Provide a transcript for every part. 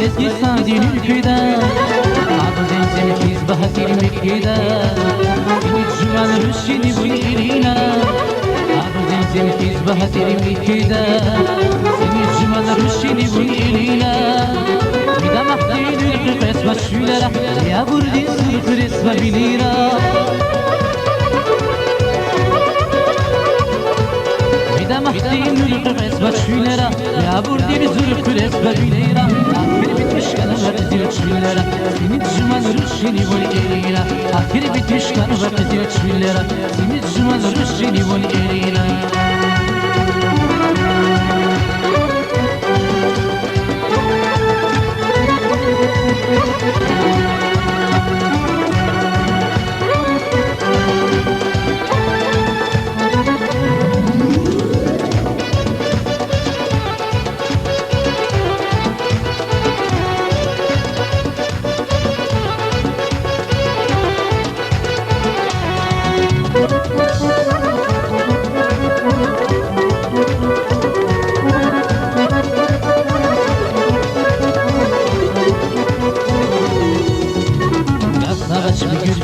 لسكي صادين الكدا عبد زين كيز بهتي المكيدا سميت جمال رشيني بولينا عبد زين كيز بهتي المكيدا سميت جمال رشيني بولينا إذا محتين القف اسمه الشولرة يا بردي صفر اسمه بليرة إذا محتين القف اسمه الشولرة يا بردي بزرفر اسمه بليرة آخر بتشكل وقتل الشولرة سميت جمال رشيني بولينا آخر بتشكل وقتل الشولرة سميت جمال رشيني بولينا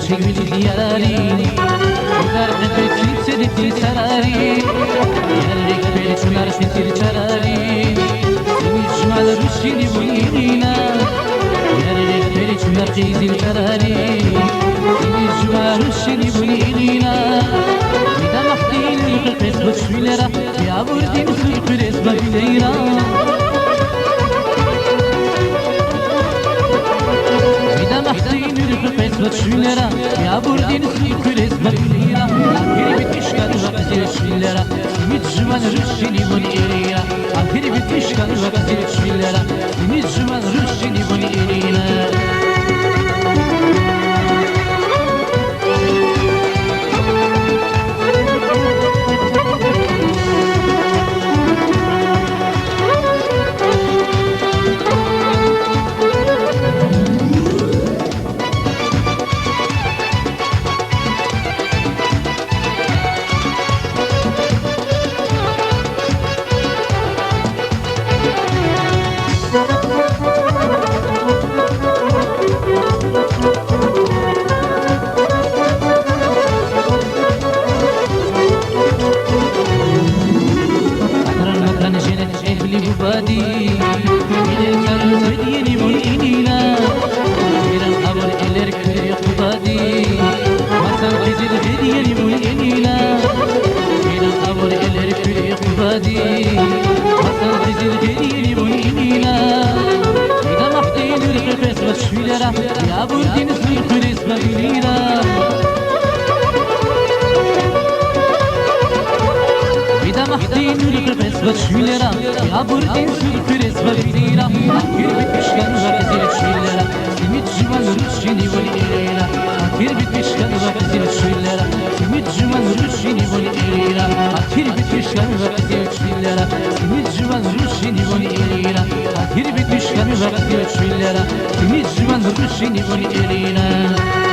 Çevili diyarı Yukarıda betip sedeti sararı Yerlik beli çunar fetir çararı Seni cümal rüşini bu yerine Yerlik beli çunar teyzil çararı Seni cümal rüşini bu yerine Vida mahdin yıkık esbet şülera Ya vurdin sürkür esbet bileyra محتين يرفق اسمه شلرة يا بردين سيكل اسمه بليرة آخر بتشكل وقتل شلرة سميت جمال رشيني بوليرة آخر بتشكل وقتل شلرة سميت جمال رشيني بوليرة بادي إلى الكرز مديني ملئنينا إلى القبر إلى الكريق بادي وتنقذ الهديني ملئنينا إلى القبر إلى الكريق بادي وتنقذ الهديني ملئنينا إذا محتين القفص والشفلرة يا بردين سيخر اسم بليرة إذا محتين القفص والشفلرة يا بردين سيخر اسم بليرة آخر بتشكل وقتل الشفلرة سميت جمال رشيني بوليرة آخر بتشكل وقتل الشفلرة سميت جمال رشيني بوليرة آخر بتشكل وقتل الشفلرة سميت جمال رشيني بوليرة آخر بتشكل وقتل الشفلرة سميت جمال رشيني بوليرة